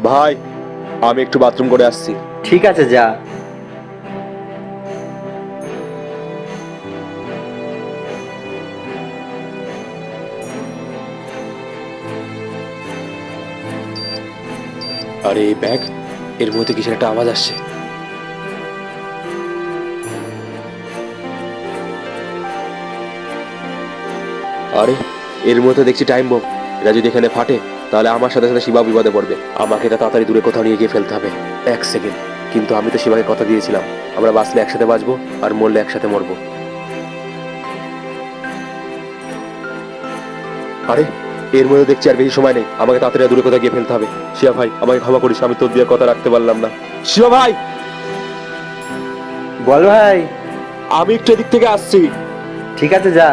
ভাই, আমি একটু বাথরুম করে আসছি। ঠিক আছে, যা। আরে এই ব্যাগ, এর মধ্যে কিসের একটা আওয়াজ আসছে। আরে এর মধ্যে দেখছি টাইম বোম। এটা যদি এখানে ফাটে তাহলে আমার সাথে সাথে শিবা বিপদে পড়বে। আমাকে এটা তাড়াতাড়ি দূরে কোথাও নিয়ে গিয়ে ফেলতে হবে। এক সেকেন্ড, কিন্তু আমি তো শিবাকে কথা দিয়েছিলাম আমরা বাঁচলে একসাথে বাঁচবো আর মরলে একসাথে মরবো। আরে এর মধ্যে দেখছি আর বেশি সময় নেই, আমাকে তাড়াতাড়ি দূরে কোথাও গিয়ে ফেলতে হবে। শিবা ভাই, আমাকে ক্ষমা করিস, আমি তোর দিয়ে কথা রাখতে পারলাম না। শিবা ভাই, বল ভাই। আমি একটু এদিক থেকে আসছি। ঠিক আছে, যা।